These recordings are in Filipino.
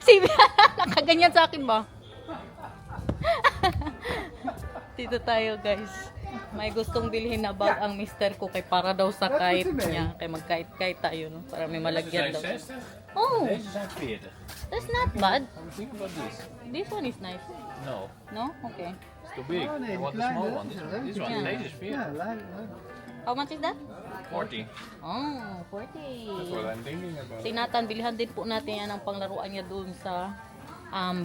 si nakaganyan sa akin ba? Dito tayo guys. May gustong bilhin na bag ang mister ko kay para daw sa kite niya. Kay magkite-kite tayo no? Para may malagyan daw. Oh, that's not bad. Think about this. This one is nice. No, No? Okay. it's too big. I want the small one. This one, Yeah. deze is 40. How much is that? 40. Oh, That's what 40. I'm thinking about. Si Nathan, bilhan din po natin yan ang panglaruan niya doon sa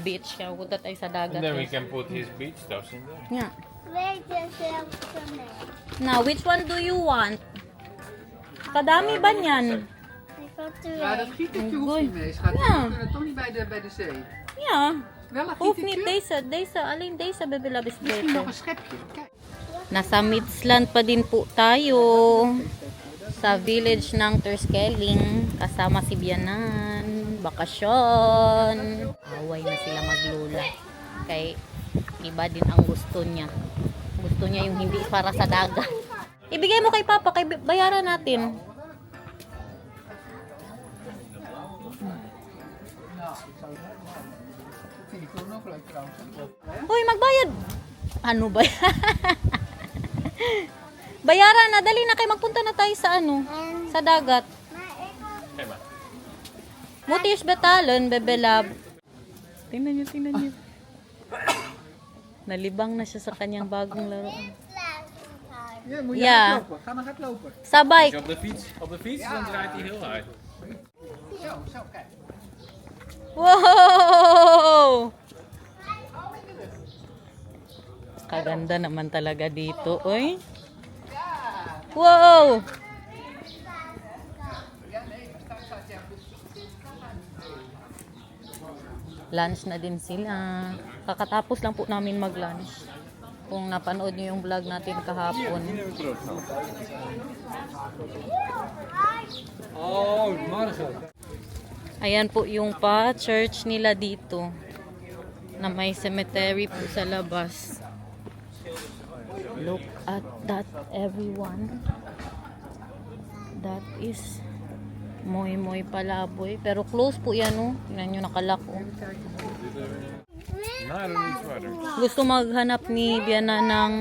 beach. Kaya punta tayo sa dagat. And then we guys. can put his beach stuff in there. Yeah. Where's yourself from there? Now, which one do you want? Kadami ba niyan? I go to Ja, dat where? gietertje hoeft niet mee, schat. Ja. We kunnen toch niet bij de zee. Yeah. Wel een Hoef niet gietertje? deze, alin deze bebelabis Misschien nog beter. een schepje. Kijk. Nasa Midsland pa din po tayo sa village ng Terskelling kasama si Bianan, bakasyon. Away na sila maglula. Kay iba din ang gusto niya. Gusto niya yung hindi para sa dagat. Ibigay mo kay Papa, kay bayaran natin. Dat vind ik gewoon nog leuk trouwens. Hoy, magbayad. Ano ba yan? Bayaran na, dali na kayo magpunta na tayo sa sa dagat. Hey, man. Mutis betalon, bebelab. Tingnan niyo, tingnan niyo. Nalibang na siya sa kanyang bagong laruan. Ja, moet je Ja. hardlopen. Ga maar hardlopen. Sa bike. Op de fiets. Op de fiets, dan draait hij heel hard. Zo, zo, kijk. Wow! Kaganda naman talaga dito, oy. Wow! Lunch na din sila. Kakatapos lang po namin mag-lunch. Kung napanood niyo yung vlog natin kahapon. Oh, morgen. Ayan po yung pa-church nila dito. Na may cemetery po sa labas. Look at that, everyone. That is Moy Palaboy. Pero close po yan, oh. Tingnan nyo, nakalock, oh. No, I don't need sweater. Gusto maghanap ni Biana ng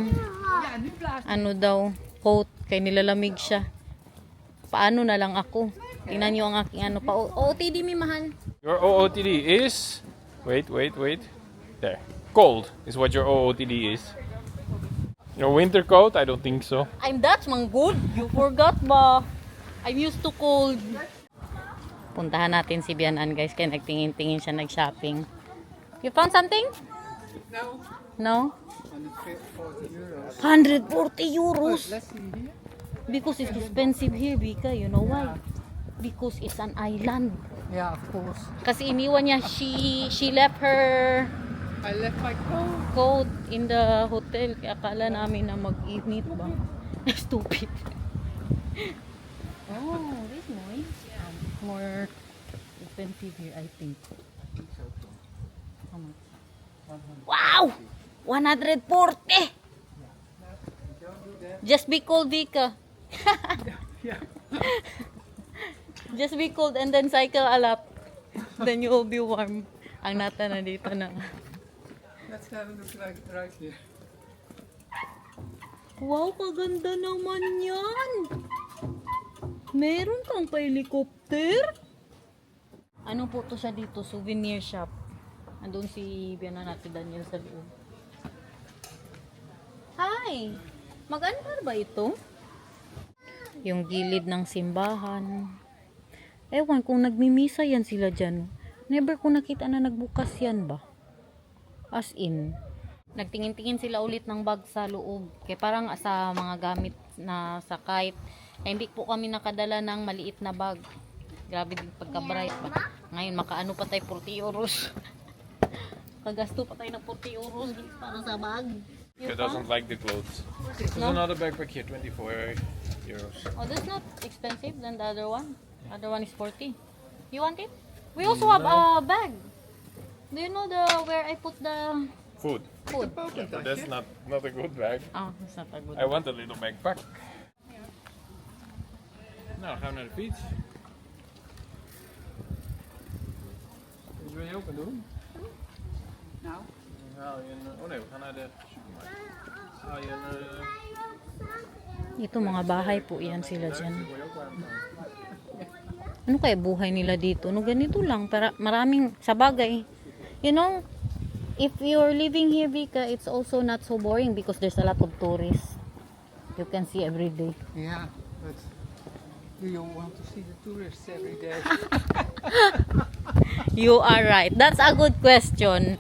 ano daw, coat. Kay nilalamig siya. Paano na lang ako? Tingnan nyo ang aking ano pa. OOTD, mi mahal. Your OOTD is... Wait. There. Cold is what your OOTD is. Your winter coat? I don't think so. I'm Dutch, man good. You forgot ba? I'm used to cold. Puntahan natin si Bianan, guys. Kaya nagtingin-tingin siya, nag-shopping. You found something? No. No? 140 140 euro. euros. Let's see here. Because it's expensive here, Bika. You know why? Because it's an island. Yeah, of course. Kasi iniwan niya, she left her I left my coat. coat in the hotel. Kaya akala namin na mag-init ba? Stupid. Oh, this noise. More expensive here, I think. How much? Wow! 140! Just be cold, Vika. Yeah. Just be cold and then cycle a lap. Then you will be warm. Ang nata na dito na. Let's have a look right here. Wow, kaganda naman yan. Meron kang pa-helicopter? Ano po to siya dito? Souvenir shop. Andun si Biana natin Daniel sa loob. Hi! Mag-ano ba ito? Yung gilid ng simbahan. Ewan kung nagmimisa yan sila dyan. Never ko nakita na nagbukas yan ba? As in. Nagtingin-tingin sila ulit ng bag sa loob. Kaya parang sa mga gamit na sa kite. Hindi po kami nakadala ng maliit na bag. Grabe din pagka-bright ba. Ngayon makaano pa tayo 40 euros. Kagasto pa tayo ng 40 euros para sa bag. He doesn't like the clothes. There's No? another backpack here, 24 euros. Oh, that's not expensive than the other one. Other one is 40. You want it? We also have a bag. Do you know where I put the Food. food? Yeah, but that's not a good bag. Oh, it's not a good I want a little backpack. Nou, gaan we naar de fiets. Wat wil je ook doen? Nou, Haal je een... Oh nee, we gaan naar de supermarkt. Haal je een... Ito mga bahay po yan sila dyan. Word je ook warm van. Ano kaya buhay nila dito? No, ganito lang. Para maraming sa bagay. You know, if you're living here, Vika, it's also not so boring because there's a lot of tourists. You can see every day. yeah, but do you want to see the tourists every day? You are right. That's a good question.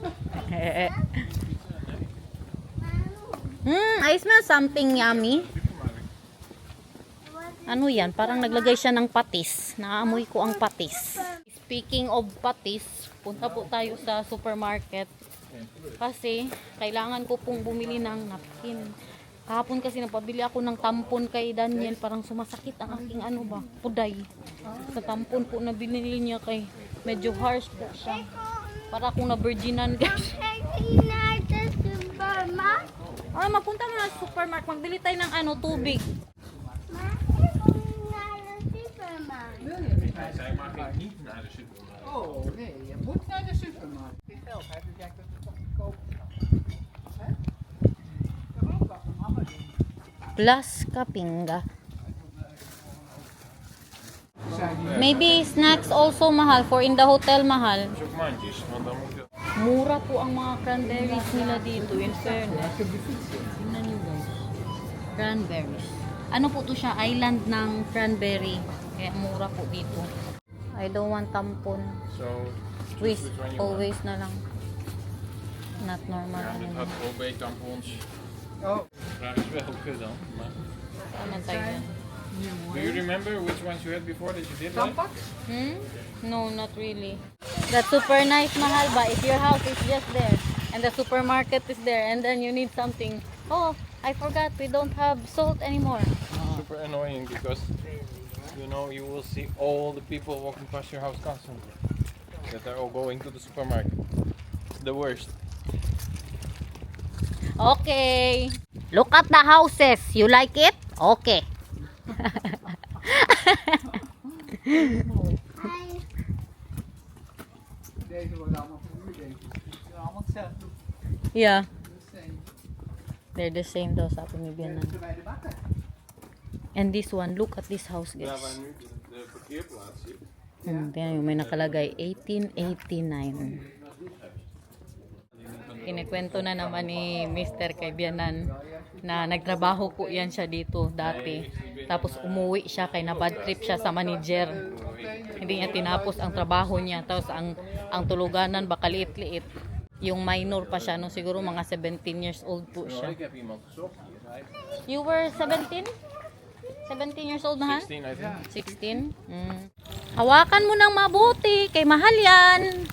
I smell something yummy. Ano yan? Parang naglagay siya ng patis. Naamoy ko ang patis. Speaking of patis, punta po tayo sa supermarket. Kasi kailangan ko pong bumili ng napkin. Kahapon kasi napabili ako ng tampon kay Daniel. Parang sumasakit ang aking ano ba, puday. Sa tampon po na binili niya kay medyo harsh po siya. Para akong na-virginan guys. Ah, magpunta mo na sa supermarket. Magbili tayo ng ano, tubig. Zij mag ik niet naar de supermarkt. Oh nee, je moet naar de supermarkt. Je geld hebt, dan denk ik dat het toch goedkoop is. Hè? Dat is ook wat een mama doen. Plus kapinga. Zijn die Maybe snacks also mahal. For in the hotel mahal. Dat is ook mandjes, want dan moet je... Mura po ang mga cranberries nila dito. In fairness. Tingnan nyo guys. Cranberries. Ano po to siya? Island ng cranberry. Kaya mura po dito. I don't want tampon. Zo... Twist. which one you want. Always na lang. Not normal. Ja, dit Ano. had OB tampons. Oh, Vraag is wel goed dan. Maar... Ano tayo dyan? Do you remember which ones you had before that you did like? Tampax? No, not really. That's super nice, mahal ba? If your house is just there and the supermarket is there and then you need something. Oh, I forgot we don't have salt anymore. Super annoying because you know you will see all the people walking past your house constantly. That are all going to the supermarket. It's the worst. Okay. Look at the houses. You like it? Okay. Deze worden allemaal verhuurd, denk ik. Ze zijn allemaal hetzelfde. Yeah, The same. they're the same daw sabi ni Bianan. Ze bij de bakker. And this one, look at this house, Ja, guys. waar nu de parkeerplaats zit. Tingnan nyo, may nakalagay 1889. Kinikwento na naman ni Mr. kay Bianan na nagtrabaho po yan siya dito dati. Tapos umuwi siya kay na bad trip siya sa manager. Hindi niya tinapos ang trabaho niya. Tapos ang tuluganan baka liit-liit. Yung minor pa siya, no? Siguro mga 17 years old po Nou, siya. ik heb iemand gezocht hier. Hij You were 17? 17 years old na ha? 16, I think. 16? Hawakan mo ng mabuti, kay mahal yan.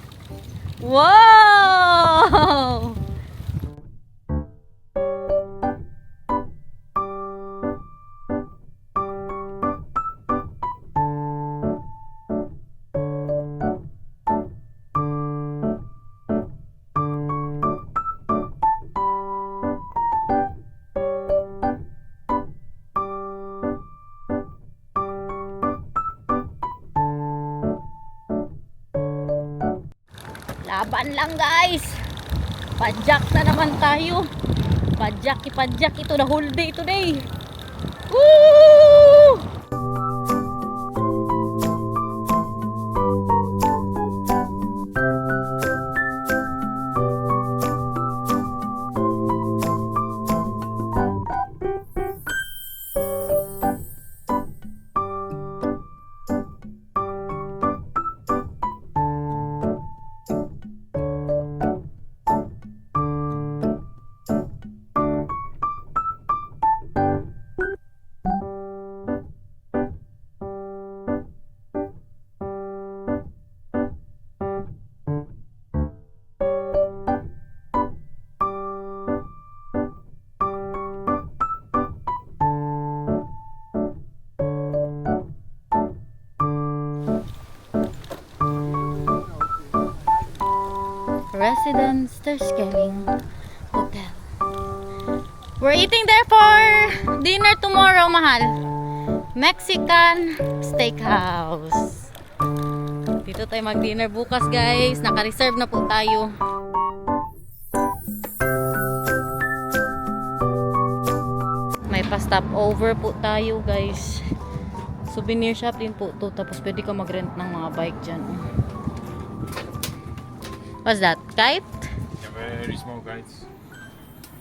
Wow! Laban lang guys. Padjak na naman tayo. Padjak ito na whole day today. Woo! Residence Terschelling Hotel. We're eating there for dinner tomorrow, mahal. Mexican Steakhouse. Dito tayo mag-dinner bukas guys. Naka-reserve na po tayo. May pa-stop over po tayo guys. Souvenir shop din po to. Tapos pwede ka mag-rent ng mga bike dyan. What's that? Kite? Yeah, very small kites.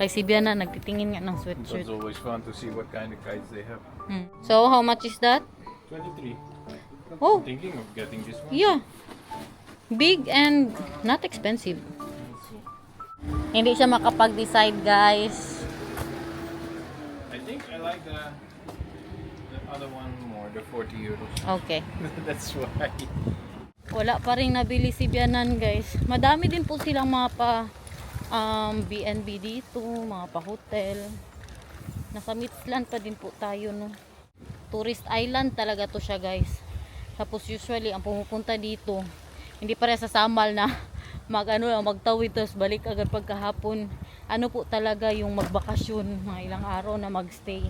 Kay si Biana nagtitingin nga ng But sweatshirt. it's always fun to see what kind of kites they have. So, how much is that? 23. Oh, Thinking of getting this one. yeah. Big and not expensive. Hindi siya makapag-decide, guys. I think I like the other one more, the 40 euros. Okay. That's why. Wala pa rin nabili si Bianan, guys. Madami din po silang mga B&B dito, mga pa-hotel. Nasa Midland pa din po tayo, no. Tourist island talaga to siya, guys. Tapos usually ang pumupunta dito, hindi para sa Samal na magtawid tapos balik agad pagkahapon. Ano po talaga yung magbakasyon, mga ilang araw na magstay.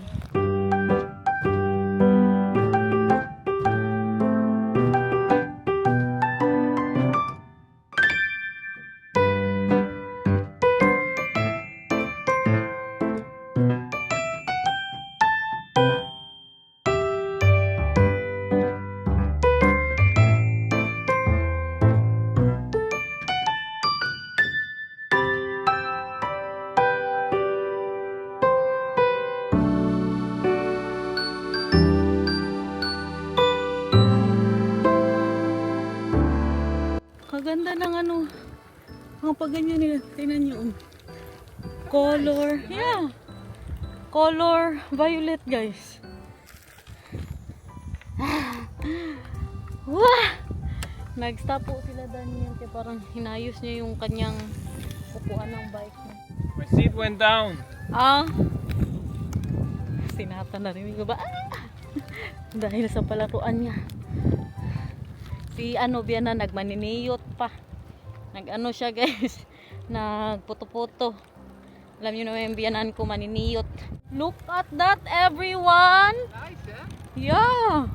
Kaganda ng ano, ang pagganyan nila. Tingnan nyo. Color. Yeah. Color violet, guys. Wah! Nag-stop po sila Daniel kaya parang hinayos niya yung kanyang upuan ng bike niya. My seat went down. Ah! Sinata na rin ko ba? Ah! Dahil sa palaruan niya. Si Biana nagmaniniyot pa. Nag-ano siya guys. Nagputo-puto. Alam niyo naman yung biyanan ko maniniyot. Look at that everyone! Nice, hè? Yeah!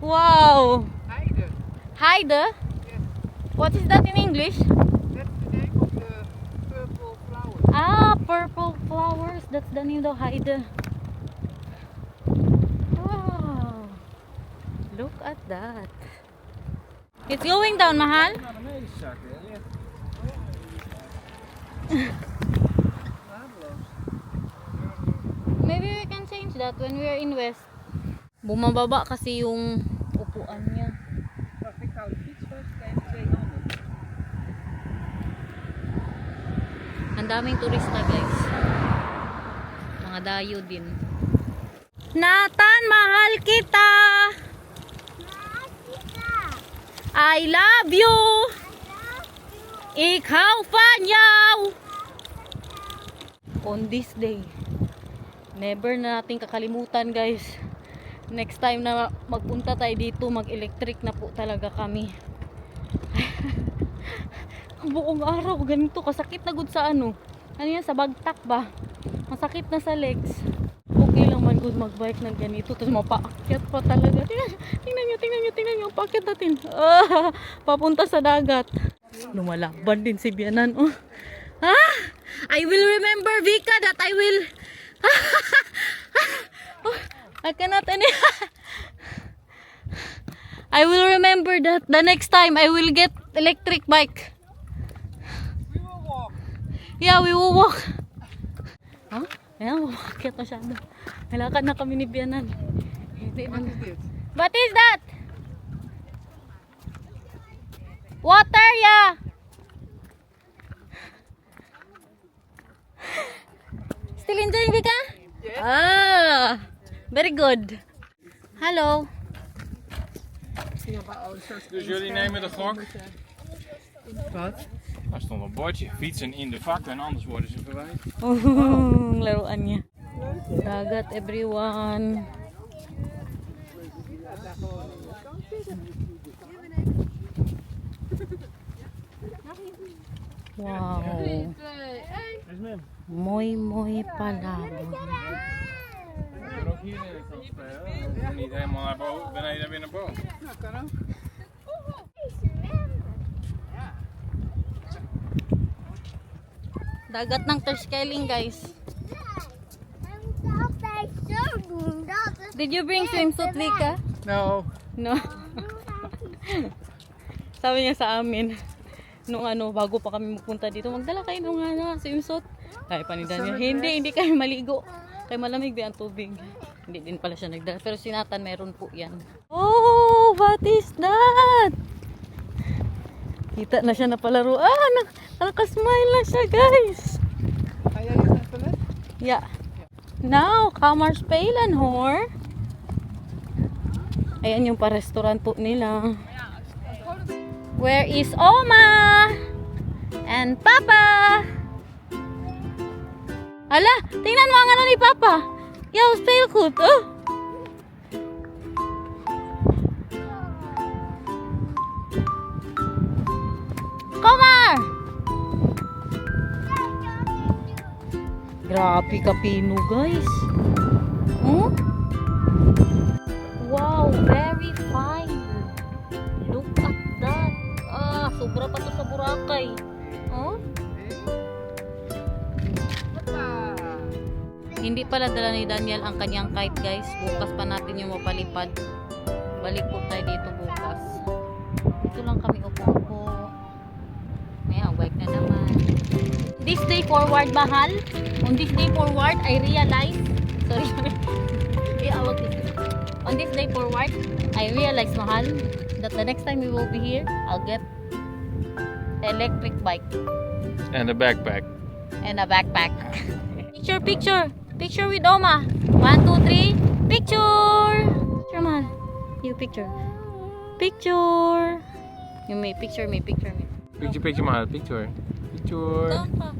Wow! Heide. Heide? Yes. What is that in English? That's the name of the purple flower. Ah, purple flowers. That's the name of Heide. Wow! Look at that. It's going down, Mahal. Naar beneden zakken, ja. Maybe we can change that when we are in West. Bumababa kasi yung upuan niya. Wacht, ik hou de fiets vast bij de twee handen. Ang daming turista, guys. Mga dayo din. Nathan, mahal kita! I love you! Ikaw pa niyaw! On this day, never na natin kakalimutan, guys. Next time na magpunta tayo dito, mag-electric na po talaga kami. Ang buong araw, ganito, kasakit na gud sa ano yan, sa bagtak ba? Masakit na sa legs. Okay lang man good magbike ng ganito, tapos mapaakyat pa talaga. Tingnan nyo, paakyat natin. Papunta sa dagat. Lumalaban din si Bianan. Oh. I will remember, Vika, that I will... Oh, I cannot I will remember that the next time I will get electric bike. We will walk. Yeah, we will walk. Huh? Ayan, umakyat masyado. Nalakad na kami ni Bianan. Hindi What na. is this? What is that? Water, yeah. Still enjoying, Vika? Yes. Ah, very good. Hallo. Dus jullie nemen de gok. Wat? Daar stond een bordje, fietsen in de vakken, anders worden ze verwijderd. Laruan niya. Dagat, everyone. Wow. Mooi palabok. Ik ben ook hier in de kant spelen. Niet helemaal naar boven, beneden weer naar boven. Nou, kan ook. Dagat ng Terschelling, guys. Did you bring swimsuit, Vika? No. No. Sabi niya sa amin, nung bago pa kami magpunta dito, magdala kayo ng swimsuit. Kaya pa ni Daniel, hindi kayo maligo. Kaya malamig ba ang tubig. Hindi din pala siya nagdala. Pero si Nathan, meron po yan. Oh, what is that? Kita na siya na palaro. Nakasmile na siya, guys. Kaya yun na pala? Yeah. Now, Kammarspielenhor. Ayan yung pa-restaurant po nila. Where is Oma? And Papa? Ala, tingnan mo ang ano ni Papa. Yaw, speelgoed. Oh. Komar! Grabe ka pino, guys. Oh? Wow, very fine. Look at that. Sobra pa to sa Boracay. Oh? Hindi pala dala ni Daniel ang kanyang kite, guys. Bukas pa natin yung mapalipad. Balik po tayo dito bukas. Ito lang kami upo-upo. May bike na naman. This day forward, mahal. On this day forward, I realize. Sorry. On this day forward, I realize, mahal, that the next time we will be here, I'll get electric bike. And a backpack. And a backpack. Picture. Picture with Oma. 1, 2, 3. Picture. Picture, mahal. You picture. Picture. You may picture me. Picture, mahal. Picture. Doon pa.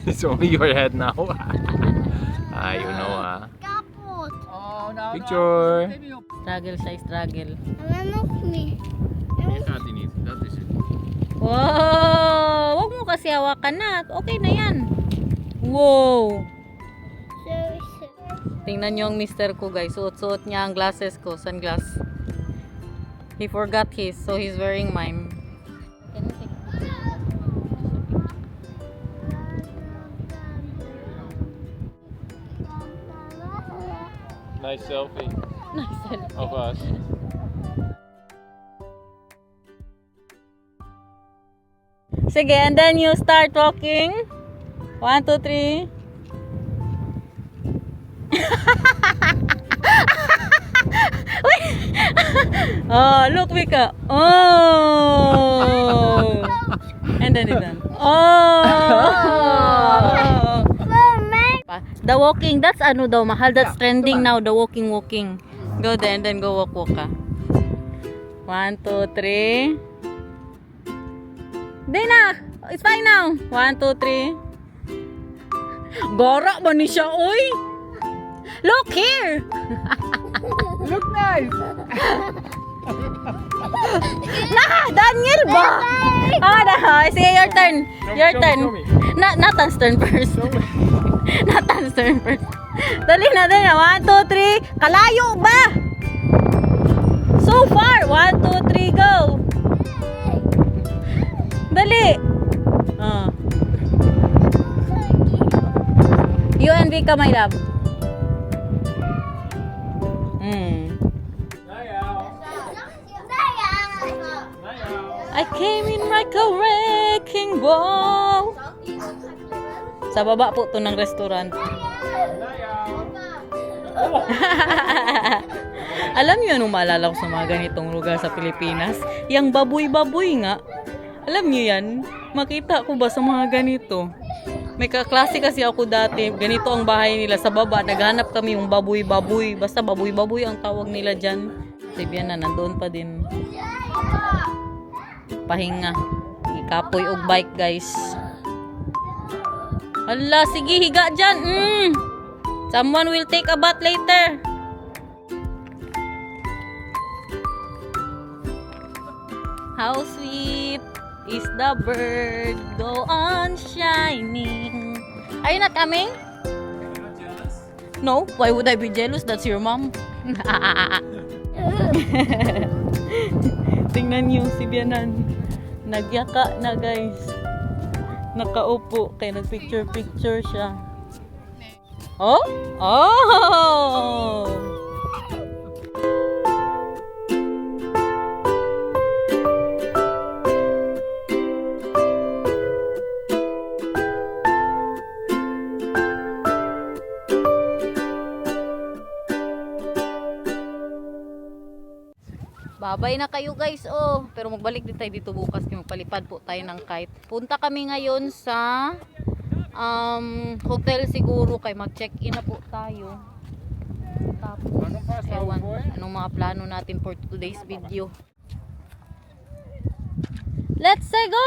It's only your head now. You know, Kapot. Oh, no, Picture. No. Struggle siya, struggle. Look me. That is it. Wow! Huwag mo kasi hawakan na. Okay na yan. Wow! Tingnan niyo ang mister ko, guys. Suot-suot niya ang glasses ko. Sunglass. He forgot his, so he's wearing mine. Nice selfie Nice. of us. Sige, and then you start walking. 1, 2, 3. Oh, look, Vika. Oh. And then it done. Oh. The walking, that's ano daw, mahal. That's trending now, the walking. Go there and then go walk ka. 1, 2, 3. Dina, it's fine now. 1, 2, 3. Gara ba ni siya, oy? Look here. Look nice. Daniel ba? Sige, your turn. Your show turn. me. Nathan's turn first. Nathan's turn first. Dali na. 1, 2, 3. Kalayo ba? So far. 1, 2, 3, go. Dali. You and Vika, my love. I came in like a wrecking ball. Sa baba po to ng restaurant. Alam niyo anong maalala ko sa mga ganitong lugar sa Pilipinas? Yang baboy-baboy nga. Alam niyo yan? Makita ko ba sa mga ganito? May kaklase kasi ako dati. Ganito ang bahay nila sa baba. Naghanap kami yung baboy-baboy. Basta baboy-baboy ang tawag nila dyan. Sabihan na, nandoon pa din. Pahinga. Ikapoy og bike, guys. Hala, sige, higa dyan. Someone will take a bath later. How sweet is the bird, go on shining. Are you not coming? No, why would I be jealous? That's your mom. Tingnan niyo si Bianan. Nagyaka na, guys. Nakaupo, kaya nag-picture-picture siya. Oh? Oh! Babay na kayo guys, oh. Pero magbalik din tayo dito bukas, magpalipad po tayo ng kite. Punta kami ngayon sa hotel siguro, kay mag-check-in na po tayo. Tapos, ewan, anong mga plano natin for today's video. Let's say go!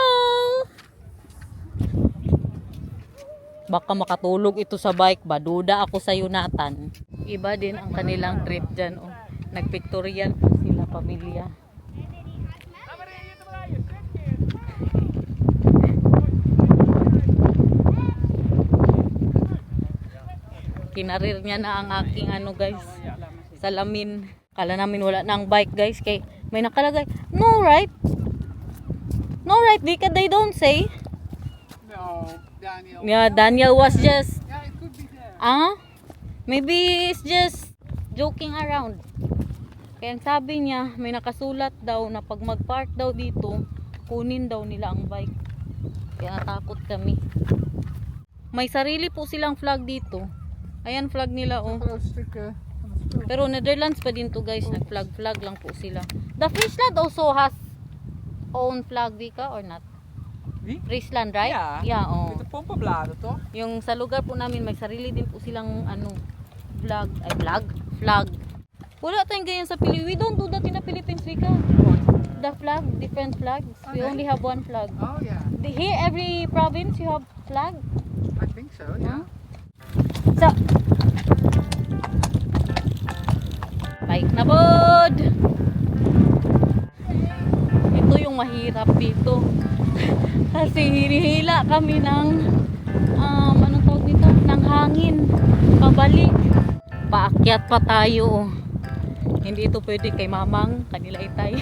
Baka makatulog ito sa bike ba? Duda ako sa Nathan. Iba din ang kanilang trip dyan, oh. Nagpictorial po sila, pamilya. Kinarir niya na ang aking guys, salamin. Kala namin wala na ang bike guys, kay may nakalagay, no right? No right, they don't say. No, Daniel. Yeah, Daniel was just, Yeah, it could be there. maybe it's just joking around. Kaya ang sabi niya, may nakasulat daw na pag mag-park daw dito, kunin daw nila ang bike. Kaya natakot kami. May sarili po silang flag dito. Ayan flag nila, oh. Little sticker. Pero Netherlands pa din to guys, nag-flag lang po sila. The Friesland also has own flag, Vika, or not? Wie? Friesland, right? Ja. Yeah, oh. Met de pompenbladen, toch? Yung sa lugar po namin, may sarili din po silang flag. Wala tayong ganyan sa Pilipinas. We don't do that in the Philippines, Vika. The flag, different flags. We Okay. only have one flag. Oh, yeah. Here, every province, you have flag. I think so, yeah. So, bike na bod! Ito yung mahirap dito. Kasi hinihila kami ng anong tawag dito? Ng hangin. Pabalik. Paakyat pa tayo. Hindi ito pwede kay mamang, kanila itay.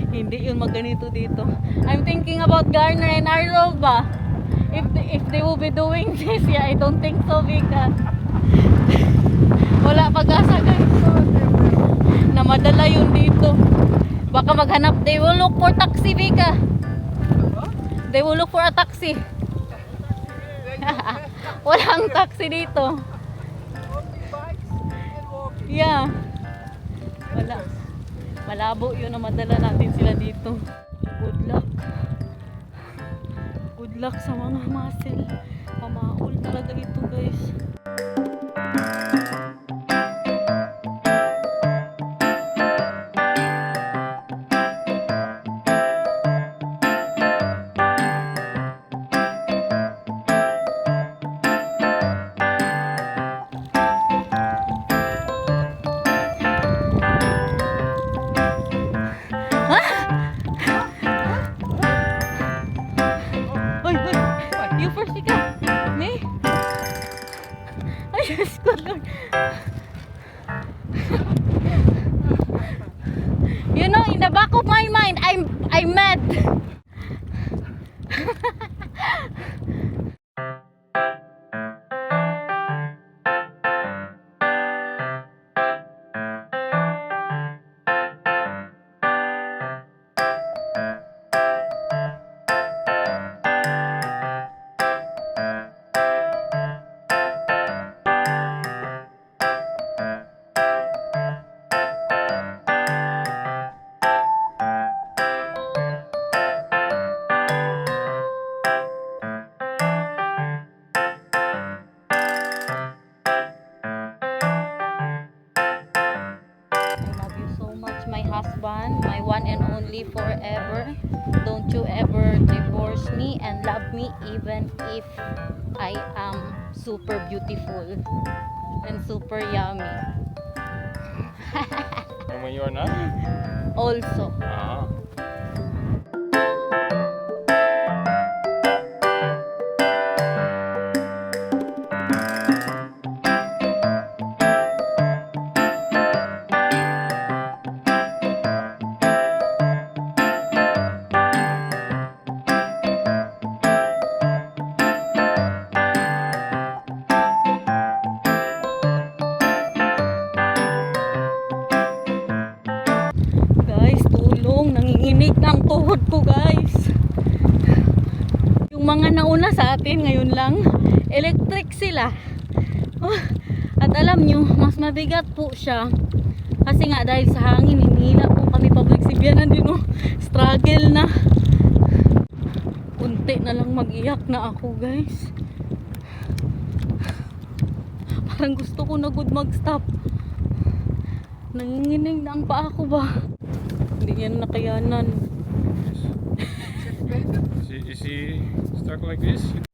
Hindi yun magganito dito. I'm thinking about Garner and Arnold ba? If they will be doing this, yeah, I don't think so, Vika. Wala pag-asa guys. Na madala yun dito. Baka maghanap, they will look for taxi, Vika. They will look for a taxi. Walang taxi dito. Yeah. Wala. Malabo yun na madala natin sila dito. Good luck. Good luck sa mga muscle. Pamaul talaga ito guys. You first, Vika. Me? Ay, Diyos ko, Lord. You know, in the back of my mind, I'm mad. My husband, my one and only forever. Don't you ever divorce me and love me even if I am super beautiful and super yummy. And when you are not? Also. Ah. Nanginginig na ang tuhod ko, guys. Yung mga nauna sa atin ngayon lang, electric sila. Oh, at alam nyo, mas mabigat po siya. Kasi nga dahil sa hangin, hinihila po kami public sibyanan din. Oh. Struggle na. Unti na lang mag-iyak na ako, guys. Parang gusto ko na good mag-stop. Nanginginig na ang paa ko ba? Hindi yan nakayanan. Is he stuck like this?